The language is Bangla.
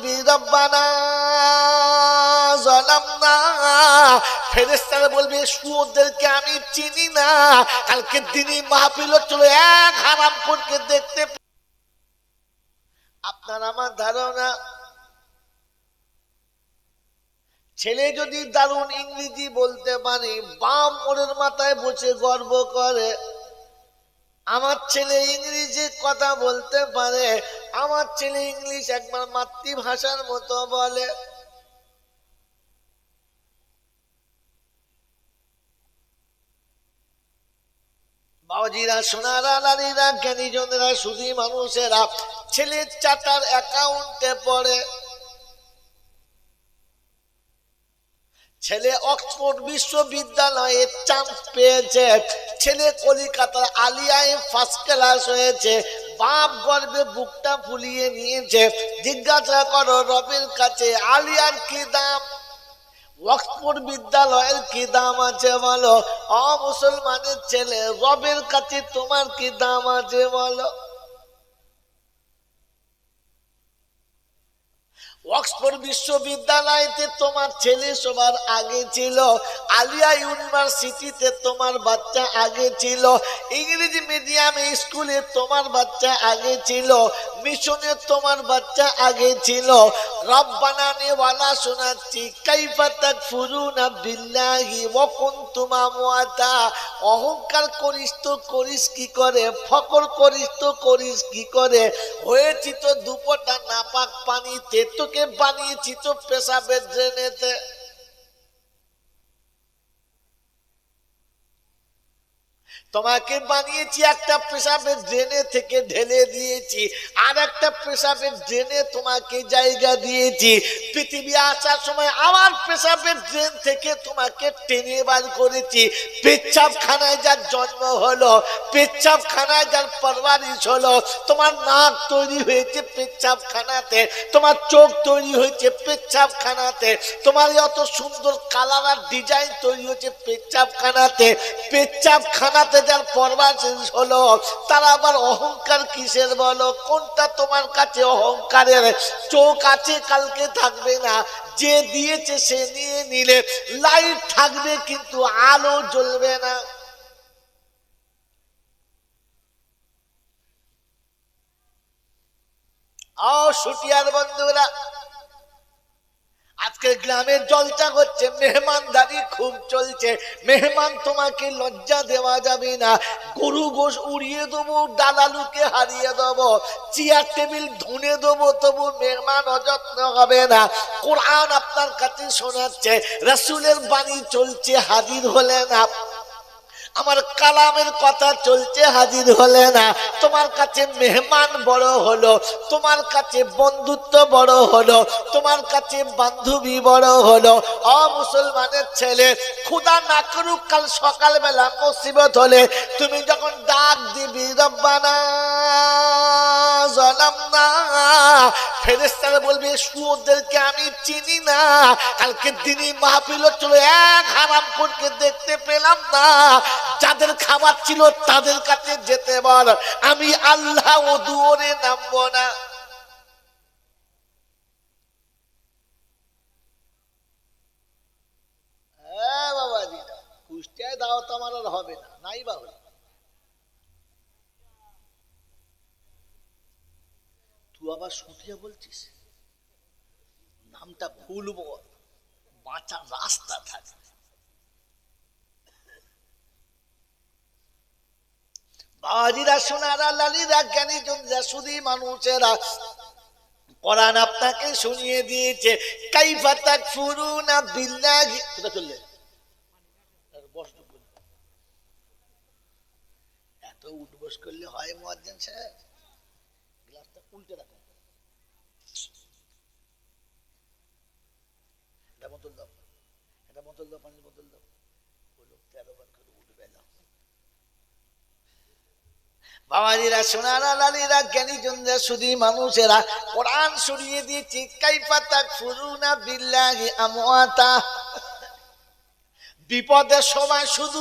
দিবি রব্বানা যালামনা, ফেরেশতারা বলবে শুয়োরদেরকে আমি চিনি না, কালকে দিনই মাহফিল চলে এক হারামখোরকে দেখতে। আপনার আমার ধারণা ছেলে যদি দারুণ ইংরেজি বলতে পারে, বাপ ওর মাথায় বসে গর্ব করে, আমার ছেলে ইংরেজি কথা বলতে পারে, আমার ছেলে ইংলিশ একবার মাতৃভাষার মতো বলে। বাবাজিরা, সোনারা, নারীরা, জ্ঞানীজনেরা, সুধী মানুষেরা, ছেলে চার্টার অ্যাকাউন্টে পড়ে, ছেলে অক্সফোর্ড বিশ্ববিদ্যালয়ে চান্স পেয়েছে, ছেলে কলিকাতার আলিয়ায় ফার্স্ট ক্লাস হয়েছে, বাপ গর্বে বুকটা ফুলিয়ে নিয়েছে। জিজ্ঞাসা করো রবের কাছে আলিয়ার কি দাম, অক্সফোর্ড বিদ্যালয়ের কি দাম আছে বলো? মুসলমানের ছেলে, রবের কাছে তোমার কি দাম আছে বলো? অক্সফোর্ড বিশ্ববিদ্যালয়তে তোমার ছেলে সবার আগে ছিল, আলিয়া ইউনিভার্সিটিতে তোমার বাচ্চা আগে ছিল, ইংরেজি মিডিয়ামে স্কুলে তোমার বাচ্চা আগে ছিল, মিশনে তোমার বাচ্চা আগে ছিল। রব্বানা নেওয়ালা শোনাচ্ছি, কাইফা তাকফুরুনা বিল্লাহি ওয়া কুনতুম আমওয়াতা। অহংকার করিস তো করিস কি করে, ফকর করিস তো করিস কি করে, হয়েছি তো দুপটা নাপাক পানিতে, তোকে বানিয়েছি তো পেশাবের ড্রেনেতে। তোমাকে বানিয়েছি একটা পেশাবের ড্রেনে থেকে ঢেলে দিয়েছি, আর একটা পেশাবের ড্রেনে তোমাকে জায়গা দিয়েছি। পৃথিবী আসার সময় আমার পেশাবের ড্রেন থেকে তোমাকে টেনে বার করেছি। পেচ্ছাবখানায় যার জন্ম হলো, পেচ্ছাবখানায় যার পরবারিশ হলো, তোমার নাক তৈরি হয়েছে পেচ্ছাবখানাতে, তোমার চোখ তৈরি হয়েছে পেচ্ছাবখানাতে, তোমার এত সুন্দর কালার আর ডিজাইন তৈরি হয়েছে পেচ্ছাবখানাতে। পেচ্ছাবখানাতে যার পরবারিশ হলো, তারা আবার অহংকার কিসের বলো? কোনটা তোমার কাছে অহংকারের? চোখ আছে, কালকে থাকবে না, যে দিয়েছে সে নিয়ে নিলে। লাইট থাকবে কিন্তু আলো জ্বলবে না। সুটিয়ার বন্ধুরা, আজকে গ্রামের জলসা করছে, মেহমানদারি খুব চলছে। মেহমান তোমাকে লজ্জা দেওয়া যাবে না। গরু গোশ উড়িয়ে দেবো, ডালালুকে হারিয়ে দেবো, চেয়ার টেবিল ধুনে দেবো, তবু মেহমান অযত্ন হবে না। কোরআন আপনার কাছে শোনাচ্ছে, রাসূলের বাণী চলছে, হাজির হলে না। আমার কালামের কথা চলছে, হাজির হলে না। তোমার কাছে মেহমান বড় হলো, তোমার কাছে বন্ধুত্ব বড় হলো, তোমার কাছে বান্ধবী বড় হলো। মুসলমানের ছেলে, খুদা না করুক কাল সকালবেলা মুসিবত হলে তুমি যখন ডাক দিবি রব্বানা যালামনা, ফেরেশতারা বলবে শুয়োরদেরকে আমি চিনি না, কালকে দিনই মাহফিল চলে এক হারামখোরকে দেখতে পেলাম না, যাদের খাবার ছিল তাদের কাছে যেতে বল, আমি আল্লাহ ও দুয়ারে নামবো না। বাবাজি, কুষ্টিয়ায় দাওয়াত আমার আর হবে না, নাই বাবা। তুই আবার সুটিয়া বলছিস, নামটা ভুল বল, বাঁচার রাস্তা থাকে। বাবাজিরা, সোনারা, লালীরা, জ্ঞানীজনরা, শুধু মানুষেরা, কোরআন আপনাকে শুনিয়ে দিয়েছে, কাইফা তাকফুরুনা বিল্লাহি। কোথা চললে? এত উঠবস করলে হয় মুয়াজ্জিন সাহেব? গ্লাসটা উল্টে রাখো, এটা বোতল দাও, এটা বোতল দাও, পানির বোতল দাও। বলো 13 বার করে উঠবে না। বাবাজিরা, সোনারা, লালীরা, জ্ঞানীজনরা, শুধু মানুষেরা, কোরআন শুনিয়ে দিয়েছে, কাইফা তাকফুরুনা বিল্লাহি আমওয়াতা। বিপদের সময় শুধু